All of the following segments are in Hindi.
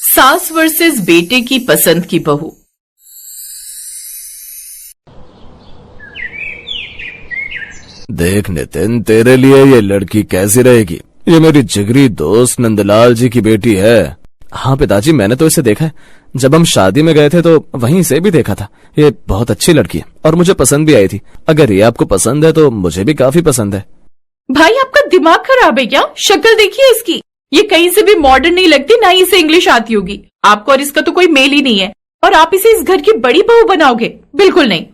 सास वर्सेस बेटे की पसंद की बहू। देख नितिन, तेरे लिए ये लड़की कैसी रहेगी? ये मेरी जिगरी दोस्त नंदलाल जी की बेटी है। हाँ पिताजी, मैंने तो इसे देखा है। जब हम शादी में गए थे तो वहीं से भी देखा था। ये बहुत अच्छी लड़की है और मुझे पसंद भी आई थी। अगर ये आपको पसंद है तो मुझे भी काफी पसंद है। भाई, आपका दिमाग खराब है क्या? शक्ल देखिए इसकी। ये कहीं से भी मॉडर्न नहीं लगती, ना ही इसे इंग्लिश आती होगी। आपको और इसका तो कोई मेल ही नहीं है, और आप इसे इस घर की बड़ी बहू बनाओगे? बिल्कुल नहीं।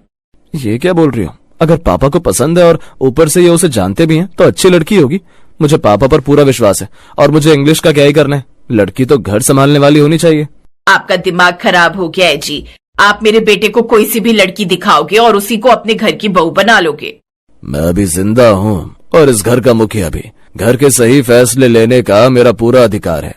ये क्या बोल रही हो? अगर पापा को पसंद है और ऊपर से ये उसे जानते भी हैं तो अच्छी लड़की होगी। मुझे पापा पर पूरा विश्वास है और मुझे इंग्लिश का क्या ही करना है। लड़की तो घर संभालने वाली होनी चाहिए। आपका दिमाग खराब हो गया है जी। आप मेरे बेटे को कोई सी भी लड़की दिखाओगे और उसी को अपने घर की बहू बना लोगे। मैं अभी जिंदा हूँ और इस घर का मुखिया भी। घर के सही फैसले लेने का मेरा पूरा अधिकार है।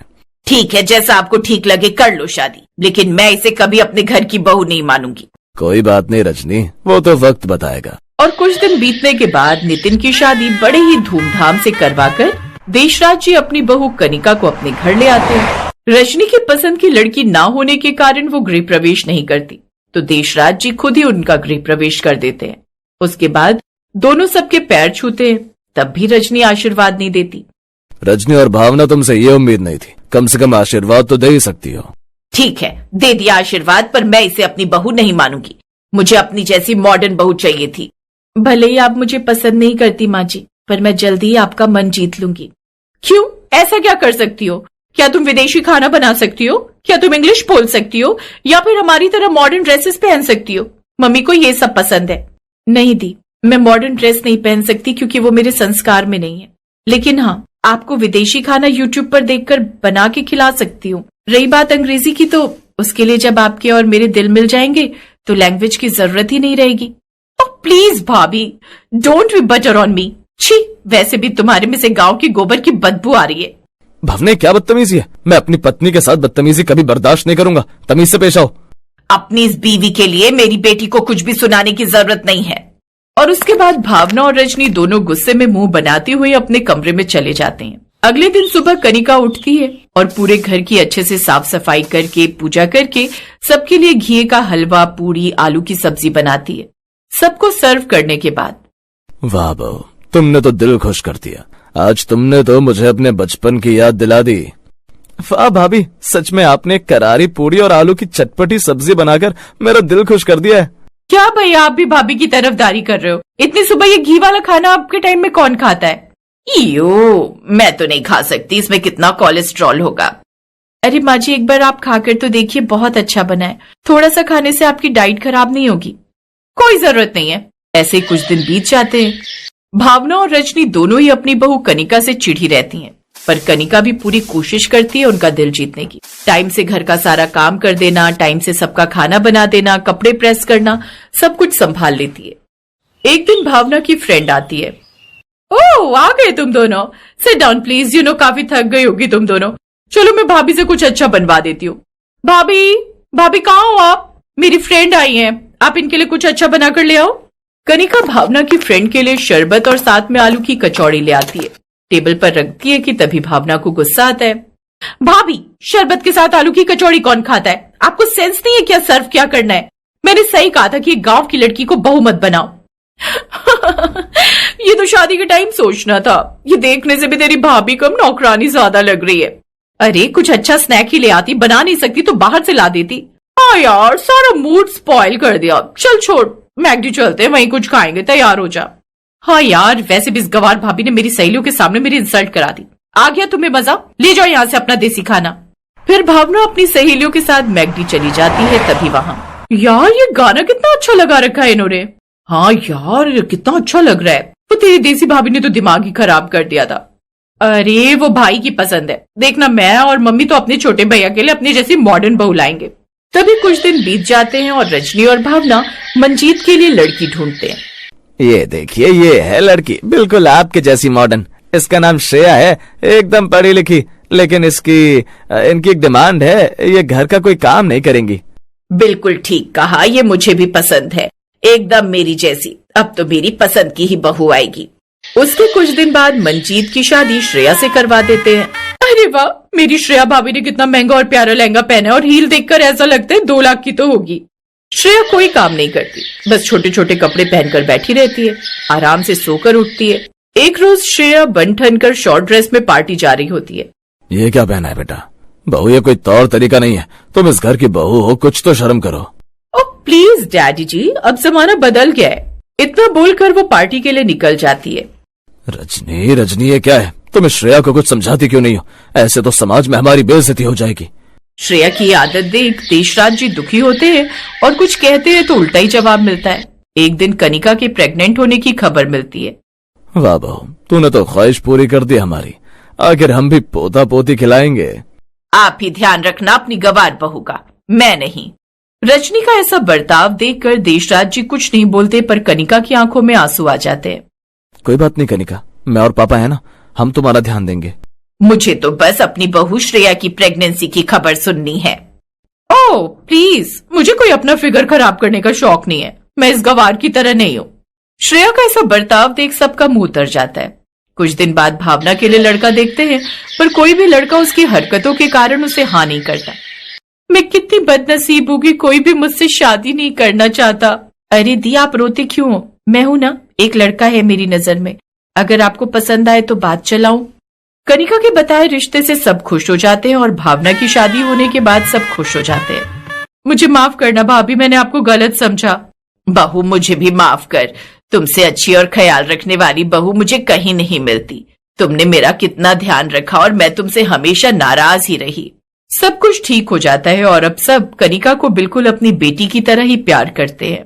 ठीक है, जैसा आपको ठीक लगे कर लो शादी, लेकिन मैं इसे कभी अपने घर की बहू नहीं मानूंगी। कोई बात नहीं रजनी, वो तो वक्त बताएगा। और कुछ दिन बीतने के बाद नितिन की शादी बड़े ही धूमधाम से करवाकर देशराज जी अपनी बहू कनिका को अपने घर ले आते हैं। रजनी की पसंद की लड़की ना होने के कारण वो गृह प्रवेश नहीं करती, तो देशराज जी खुद ही उनका गृह प्रवेश कर देते हैं। उसके बाद दोनों सबके पैर छूते हैं, तब भी रजनी आशीर्वाद नहीं देती। रजनी और भावना, तुमसे ये उम्मीद नहीं थी। कम से कम आशीर्वाद तो दे ही सकती हो। ठीक है, दे दिया आशीर्वाद, पर मैं इसे अपनी बहू नहीं मानूंगी। मुझे अपनी जैसी मॉडर्न बहू चाहिए थी। भले ही आप मुझे पसंद नहीं करती माँ जी, पर मैं जल्दी ही आपका मन जीत लूंगी। क्यों? ऐसा क्या कर सकती हो? क्या तुम विदेशी खाना बना सकती हो? क्या तुम इंग्लिश बोल सकती हो? या फिर हमारी तरह मॉडर्न ड्रेसेस पहन सकती हो? मम्मी को ये सब पसंद है। नहीं दी, मैं मॉडर्न ड्रेस नहीं पहन सकती क्योंकि वो मेरे संस्कार में नहीं है। लेकिन हाँ, आपको विदेशी खाना यूट्यूब पर देखकर बना के खिला सकती हूँ। रही बात अंग्रेजी की, तो उसके लिए जब आपके और मेरे दिल मिल जाएंगे तो लैंग्वेज की जरूरत ही नहीं रहेगी। ओह प्लीज भाभी, don't be butter on me. छी, वैसे भी तुम्हारे में से गांव की गोबर की बदबू आ रही है। भवने, क्या बदतमीजी है? मैं अपनी पत्नी के साथ बदतमीजी कभी बर्दाश्त नहीं करूंगा। तमीज से पेश आओ। अपनी इस बीवी के लिए मेरी बेटी को कुछ भी सुनाने की जरूरत नहीं है। और उसके बाद भावना और रजनी दोनों गुस्से में मुंह बनाते हुए अपने कमरे में चले जाते हैं। अगले दिन सुबह कनिका उठती है और पूरे घर की अच्छे से साफ सफाई करके पूजा करके सबके लिए घी का हलवा, पूरी, आलू की सब्जी बनाती है। सबको सर्व करने के बाद, वाह बहू, तुमने तो दिल खुश कर दिया। आज तुमने तो मुझे अपने बचपन की याद दिला दी। वाह भाभी, सच में आपने करारी पूरी और आलू की चटपटी सब्जी बनाकर मेरा दिल खुश कर दिया है। क्या भैया, आप भी भाभी की तरफदारी कर रहे हो? इतनी सुबह ये घी वाला खाना आपके टाइम में कौन खाता है? यो, मैं तो नहीं खा सकती, इसमें कितना कोलेस्ट्रॉल होगा। अरे माँ जी, एक बार आप खाकर तो देखिए, बहुत अच्छा बना है। थोड़ा सा खाने से आपकी डाइट खराब नहीं होगी। कोई जरूरत नहीं है। ऐसे ही कुछ दिन बीत जाते हैं। भावना और रजनी दोनों ही अपनी बहू कनिका से चिढ़ी रहती हैं, पर कनिका भी पूरी कोशिश करती है उनका दिल जीतने की। टाइम से घर का सारा काम कर देना, टाइम से सबका खाना बना देना, कपड़े प्रेस करना, सब कुछ संभाल लेती है। एक दिन भावना की फ्रेंड आती है। ओह, आ गए तुम दोनों। सिट डाउन प्लीज, काफी थक गई होगी तुम दोनों। चलो मैं भाभी से कुछ अच्छा बनवा देती हूँ। भाभी कहाँ हो आप? मेरी फ्रेंड आई है, आप इनके लिए कुछ अच्छा बना कर ले आओ। कनिका भावना की फ्रेंड के लिए शरबत और साथ में आलू की कचौड़ी ले आती है। टेबल पर रखती है कि तभी भावना को गुस्सा आता है। भाभी, शरबत के साथ आलू की कचौड़ी कौन खाता है? आपको सेंस नहीं है क्या सर्व क्या करना है? मैंने सही कहा था कि गांव की लड़की को बहू मत बनाओ। ये तो शादी के टाइम सोचना था। ये देखने से भी तेरी भाभी कम नौकरानी ज्यादा लग रही है। अरे कुछ अच्छा स्नैक ही ले आती, बना नहीं सकती तो बाहर से ला देती। हाँ यार, सारा मूड स्पॉइल कर दिया। चल छोड़, मैगडी चलते हैं, वहीं कुछ खाएंगे, तैयार हो जा। हाँ यार, वैसे भी इस गवार भाभी ने मेरी सहेलियों के सामने मेरी इंसल्ट करा दी। आ गया तुम्हें मजा? ले जाओ यहाँ से अपना देसी खाना। फिर भावना अपनी सहेलियों के साथ मैगडी चली जाती है। तभी वहाँ, यार ये गाना कितना अच्छा लगा रखा है इन्होंने। हाँ यार, कितना अच्छा लग रहा है। वो तेरी देसी भाभी ने तो दिमाग ही खराब कर दिया था। अरे वो भाई की पसंद है। देखना, मैं और मम्मी तो अपने छोटे भैया के लिए अपनी जैसी मॉडर्न बहू लाएंगे। तभी कुछ दिन बीत जाते हैं और रजनी और भावना मंजीत के लिए लड़की ढूंढते हैं। ये देखिए, ये है लड़की, बिल्कुल आपके जैसी मॉडर्न। इसका नाम श्रेया है, एकदम पढ़ी लिखी, लेकिन इनकी एक डिमांड है, ये घर का कोई काम नहीं करेंगी। बिल्कुल ठीक कहा, ये मुझे भी पसंद है, एकदम मेरी जैसी। अब तो मेरी पसंद की ही बहू आएगी। उसके कुछ दिन बाद मंजीत की शादी श्रेया से करवा देते हैं। अरे वाह, मेरी श्रेया भाभी ने कितना महंगा और प्यारा लहंगा पहना है और हील देखकर ऐसा लगता है 2 लाख की तो होगी। श्रेया कोई काम नहीं करती, बस छोटे छोटे कपड़े पहनकर बैठी रहती है, आराम से सोकर उठती है। एक रोज श्रेया बन ठन कर शॉर्ट ड्रेस में पार्टी जा रही होती है। ये क्या पहना है बेटा? बहू, ये कोई तौर तरीका नहीं है। तुम इस घर की बहू हो, कुछ तो शर्म करो। ओ प्लीज डैडी जी, अब जमाना बदल गया है। इतना बोलकर वो पार्टी के लिए निकल जाती है। रजनी, रजनी, ये क्या है? तुम इस श्रेया को कुछ समझाती क्यों नहीं हो? ऐसे तो समाज में हमारी बेइज्जती हो जाएगी। श्रेया की आदत देख देशराज जी दुखी होते हैं और कुछ कहते हैं तो उल्टा ही जवाब मिलता है। एक दिन कनिका के प्रेग्नेंट होने की खबर मिलती है। वाह बहू, तूने तो ख्वाहिश पूरी कर दी हमारी। आखिर हम भी पोता पोती खिलाएंगे। आप ही ध्यान रखना अपनी गवार बहू का, मैं नहीं। रजनी का ऐसा बर्ताव देखकर देशराज जी कुछ नहीं बोलते, पर कनिका की आंखों में आंसू आ जाते हैं। कोई बात नहीं कनिका, मैं और पापा है ना, हम तुम्हारा ध्यान देंगे। मुझे तो बस अपनी बहू श्रेया की प्रेगनेंसी की खबर सुननी है। ओह प्लीज, मुझे कोई अपना फिगर खराब करने का शौक नहीं है। मैं इस गवार की तरह नहीं हूँ। श्रेया का ऐसा बर्ताव देख सबका मुंह उतर जाता है। कुछ दिन बाद भावना के लिए लड़का देखते हैं, पर कोई भी लड़का उसकी हरकतों के कारण उसे हाँ नहीं करता। मैं कितनी बदनसीब हूँ कि कोई भी मुझसे शादी नहीं करना चाहता। अरे दी, आप रोते क्यों हो? मैं हूं ना, एक लड़का है मेरी नजर में। अगर आपको पसंद आए तो बात चलाऊं। कनिका के बताए रिश्ते से सब खुश हो जाते हैं और भावना की शादी होने के बाद सब खुश हो जाते हैं। मुझे माफ करना भाभी, मैंने आपको गलत समझा। बहू, मुझे भी माफ कर। तुमसे अच्छी और ख्याल रखने वाली बहू मुझे कहीं नहीं मिलती। तुमने मेरा कितना ध्यान रखा और मैं तुमसे हमेशा नाराज ही रही। सब कुछ ठीक हो जाता है और अब सब कनिका को बिल्कुल अपनी बेटी की तरह ही प्यार करते हैं।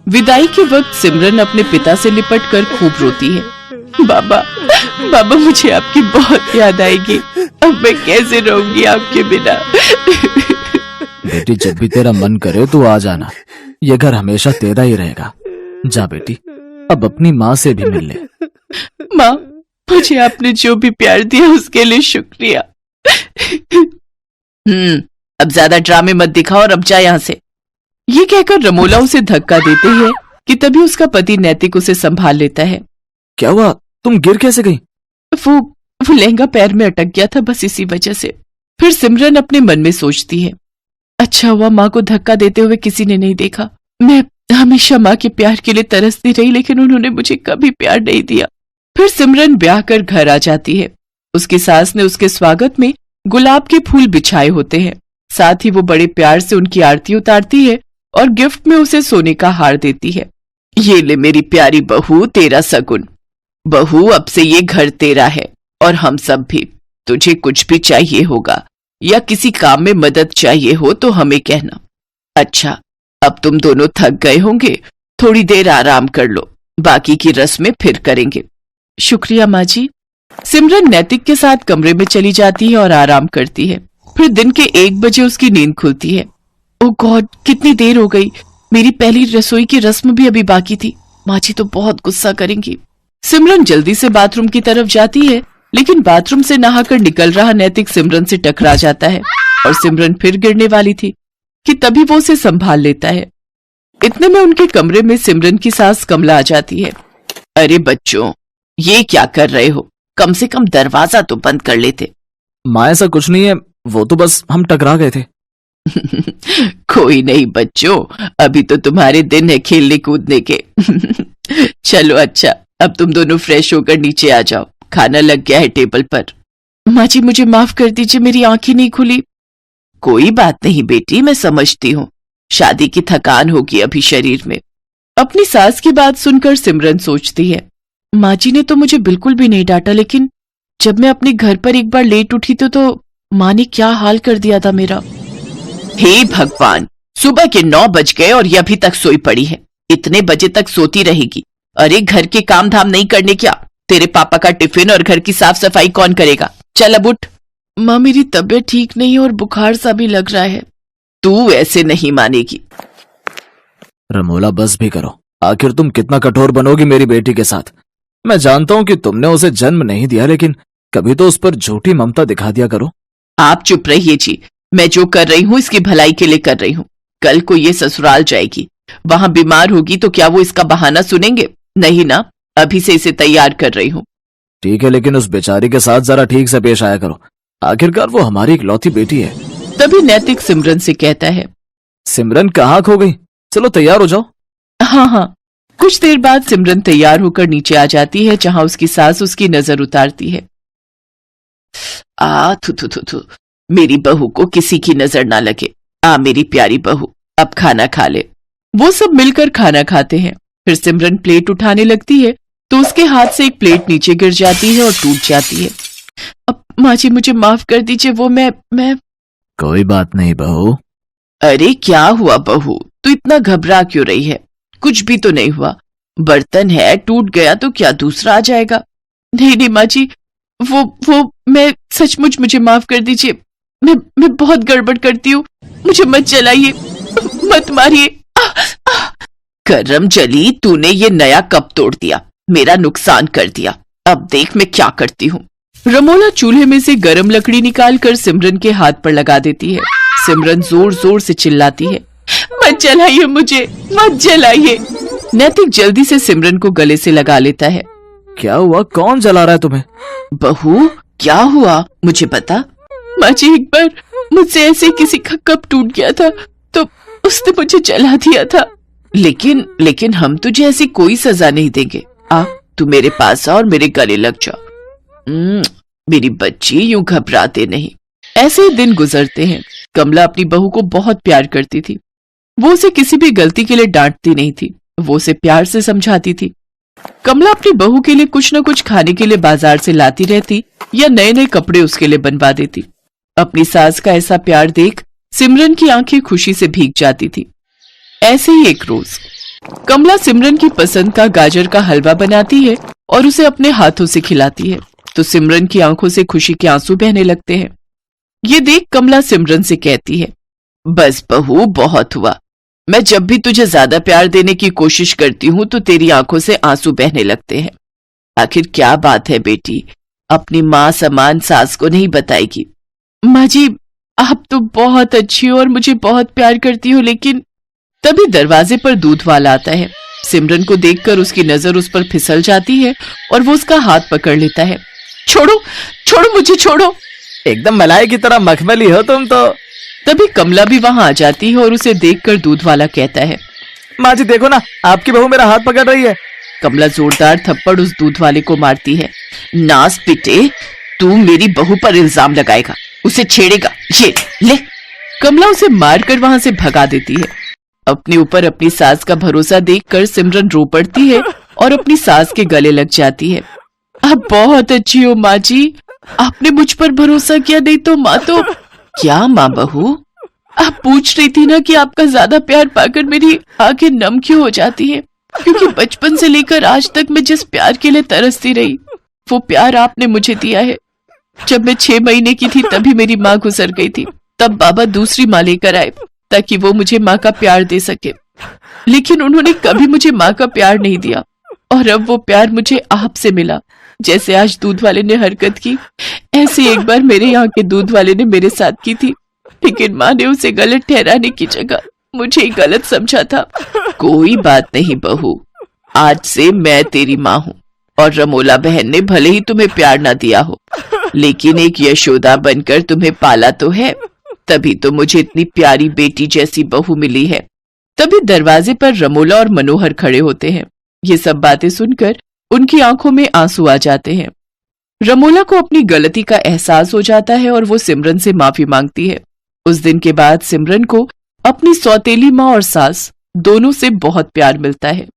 विदाई के वक्त सिमरन अपने पिता से लिपटकर खूब रोती है। बाबा, बाबा, मुझे आपकी बहुत याद आएगी। अब मैं कैसे रहूंगी आपके बिना? बेटी, जब भी तेरा मन करे तो आ जाना। ये घर हमेशा तेरा ही रहेगा। जा बेटी, अब अपनी माँ से भी मिल ले। माँ, मुझे आपने जो भी प्यार दिया उसके लिए शुक्रिया। अब ज्यादा ड्रामे मत दिखाओ और अब जा यहाँ से। ये कहकर रमोला उसे धक्का देते हैं कि तभी उसका पति नैतिक उसे संभाल लेता है। क्या हुआ? तुम गिर कैसे गई? वो लहंगा पैर में अटक गया था, बस इसी वजह से। फिर सिमरन अपने मन में सोचती है, अच्छा हुआ माँ को धक्का देते हुए किसी ने नहीं देखा। मैं हमेशा माँ के प्यार के लिए तरसती रही, लेकिन उन्होंने मुझे कभी प्यार नहीं दिया। फिर सिमरन ब्याह कर घर आ जाती है। उसकी सास ने उसके स्वागत में गुलाब के फूल बिछाए होते हैं। साथ ही वो बड़े प्यार से उनकी आरती उतारती है और गिफ्ट में उसे सोने का हार देती है। ये ले मेरी प्यारी बहू, तेरा सगुन। बहू, अब से ये घर तेरा है और हम सब भी। तुझे कुछ भी चाहिए होगा या किसी काम में मदद चाहिए हो तो हमें कहना। अच्छा, अब तुम दोनों थक गए होंगे, थोड़ी देर आराम कर लो, बाकी की रस्में फिर करेंगे। शुक्रिया माँ जी। सिमरन नैतिक के साथ कमरे में चली जाती है और आराम करती है। फिर दिन के 1 बजे उसकी नींद खुलती है। ओह गॉड, कितनी देर हो गई। मेरी पहली रसोई की रस्म भी अभी बाकी थी। माँ जी तो बहुत गुस्सा करेंगी। सिमरन जल्दी से बाथरूम की तरफ जाती है, लेकिन बाथरूम से नहाकर निकल रहा नैतिक सिमरन से टकरा जाता है और सिमरन फिर गिरने वाली थी कि तभी वो उसे संभाल लेता है। इतने में उनके कमरे में सिमरन की सास कमला आ जाती है। अरे बच्चों, ये क्या कर रहे हो? कम से कम दरवाजा तो बंद कर लेते। माँ, ऐसा कुछ नहीं है, वो तो बस हम टकरा गए थे। कोई नहीं बच्चों, अभी तो तुम्हारे दिन है खेलने कूदने के। चलो अच्छा, अब तुम दोनों फ्रेश होकर नीचे आ जाओ, खाना लग गया है टेबल पर। माँ जी मुझे माफ कर दीजिए, मेरी आंखें नहीं खुली। कोई बात नहीं बेटी, मैं समझती हूँ, शादी की थकान होगी अभी शरीर में। अपनी सास की बात सुनकर सिमरन सोचती है, माँ जी ने तो मुझे बिल्कुल भी नहीं डांटा, लेकिन जब मैं अपने घर पर एक बार लेट उठी तो माँ ने क्या हाल कर दिया था मेरा। हे भगवान, सुबह के 9 बज गए और ये अभी तक सोई पड़ी है। इतने बजे तक सोती रहेगी। अरे घर के काम धाम नहीं करने क्या? तेरे पापा का टिफिन और घर की साफ सफाई कौन करेगा? चल अब उठ। माँ, मेरी तबीयत ठीक नहीं है और बुखार सा भी लग रहा है। तू ऐसे नहीं मानेगी। रमोला, बस भी करो। आखिर तुम कितना कठोर बनोगी मेरी बेटी के साथ। मैं जानता हूँ कि तुमने उसे जन्म नहीं दिया, लेकिन कभी तो उस पर झूठी ममता दिखा दिया करो। आप चुप रहिए जी, मैं जो कर रही हूँ इसकी भलाई के लिए कर रही हूँ। कल को ये ससुराल जाएगी, वहां बीमार होगी तो क्या वो इसका बहाना सुनेंगे? नहीं ना, अभी से इसे तैयार कर रही हूँ। ठीक है, लेकिन उस बेचारी के साथ जरा ठीक से पेश आया करो, आखिरकार वो हमारी इकलौती बेटी है। तभी नैतिक सिमरन से कहता है, सिमरन कहाँ खो गई? चलो तैयार हो जाओ। हाँ हाँ। कुछ देर बाद सिमरन तैयार होकर नीचे आ जाती है, जहां उसकी सास उसकी नजर उतारती है। थू थू थू थू, मेरी बहू को किसी की नजर ना लगे। मेरी प्यारी बहू, अब खाना खा ले। वो सब मिलकर खाना खाते हैं। फिर सिमरन प्लेट उठाने लगती है तो उसके हाथ से एक प्लेट नीचे गिर जाती है और टूट जाती है। अब माँ जी मुझे माफ कर दीजिए, वो मैं कोई बात नहीं बहू। अरे क्या हुआ बहू, तू इतना घबरा क्यों रही है? कुछ भी तो नहीं हुआ, बर्तन है, टूट गया तो क्या दूसरा आ जाएगा? नहीं नहीं माँ जी, वो मैं सचमुच, मुझे माफ कर दीजिए। मैं बहुत गड़बड़ करती हूँ, मुझे मत जलाइए, मत मारिए। करम जली, तूने ये नया कप तोड़ दिया, मेरा नुकसान कर दिया। अब देख मैं क्या करती हूँ। रमोला चूल्हे में से गरम लकड़ी निकालकर सिमरन के हाथ पर लगा देती है। सिमरन जोर जोर से चिल्लाती है, मत जलाइए मुझे, मत जलाइए। नैतिक जल्दी से सिमरन को गले से लगा लेता है। क्या हुआ? कौन जला रहा है तुम्हें? बहू क्या हुआ मुझे बता। माँ जी, एक बार मुझसे ऐसे किसी का कप टूट गया था तो उसने मुझे जला दिया था। लेकिन हम तुझे ऐसी कोई सजा नहीं देंगे। तू मेरे पास आ और मेरे गले लग जा। मेरी बच्ची, यूं घबराते नहीं। ऐसे ही दिन गुजरते हैं। कमला अपनी बहू को बहुत प्यार करती थी। वो उसे किसी भी गलती के लिए डांटती नहीं थी, वो उसे प्यार से समझाती थी। कमला अपनी बहू के लिए कुछ न कुछ खाने के लिए बाजार से लाती रहती या नए नए कपड़े उसके लिए बनवा देती। अपनी सास का ऐसा प्यार देख सिमरन की आंखें खुशी से भीग जाती थी। ऐसे ही एक रोज कमला सिमरन की पसंद का गाजर का हलवा बनाती है और उसे अपने हाथों से खिलाती है तो सिमरन की आंखों से खुशी के आंसू बहने लगते हैं। ये देख कमला सिमरन से कहती है, बस बहू बहुत हुआ। मैं जब भी तुझे ज्यादा प्यार देने की कोशिश करती हूँ तो तेरी आंखों से आंसू बहने लगते हैं। आखिर क्या बात है बेटी, अपनी माँ समान सास को नहीं बताएगी? माँ जी, आप तो बहुत अच्छी हो और मुझे बहुत प्यार करती हो। लेकिन तभी दरवाजे पर दूध वाला आता है। सिमरन को देखकर उसकी नजर उस पर फिसल जाती है और वो उसका हाथ पकड़ लेता है। छोड़ो छोड़ो, मुझे छोड़ो। एकदम मलाई की तरह मखमली हो तुम तो। तभी कमला भी वहां आ जाती है और उसे देखकर दूध वाला कहता है, माँ जी देखो ना, आपकी बहू मेरा हाथ पकड़ रही है। कमला जोरदार थप्पड़ उस दूध वाले को मारती है। नास पिटे, तू मेरी बहू पर इल्जाम लगाएगा, उसे छेड़ेगा, ये ले। कमला उसे मारकर वहां से भगा देती है। अपने ऊपर अपनी सास का भरोसा देखकर सिमरन रो पड़ती है और अपनी सास के गले लग जाती है। आप बहुत अच्छी हो माँ जी, आपने मुझ पर भरोसा किया, नहीं तो माँ तो। क्या माँ बहू, आप पूछ रही थी ना कि आपका ज्यादा प्यार पाकर मेरी आंखें नम क्यों हो जाती हैं? क्योंकि बचपन से लेकर आज तक मैं जिस प्यार के लिए तरसती रही, वो प्यार आपने मुझे दिया है। जब मैं 6 महीने की थी तभी मेरी माँ गुजर गई थी। तब बाबा दूसरी माँ लेकर आए ताकि वो मुझे माँ का प्यार दे सके, लेकिन उन्होंने कभी मुझे माँ का प्यार नहीं दिया। और अब वो प्यार मुझे आपसे मिला। जैसे आज दूध वाले ने हरकत की, ऐसे एक बार मेरे यहाँ के दूध वाले ने मेरे साथ की थी, लेकिन माँ ने उसे गलत ठहराने की जगह मुझे गलत समझा था। कोई बात नहीं बहू, आज से मैं तेरी माँ हूँ और रमोला बहन ने भले ही तुम्हें प्यार ना दिया हो, लेकिन एक यशोदा बनकर तुम्हें पाला तो है, तभी तो मुझे इतनी प्यारी बेटी जैसी बहू मिली है। तभी दरवाजे पर रमोला और मनोहर खड़े होते हैं। ये सब बातें सुनकर उनकी आंखों में आंसू आ जाते हैं। रमोला को अपनी गलती का एहसास हो जाता है और वो सिमरन से माफी मांगती है। उस दिन के बाद सिमरन को अपनी सौतेली माँ और सास दोनों से बहुत प्यार मिलता है।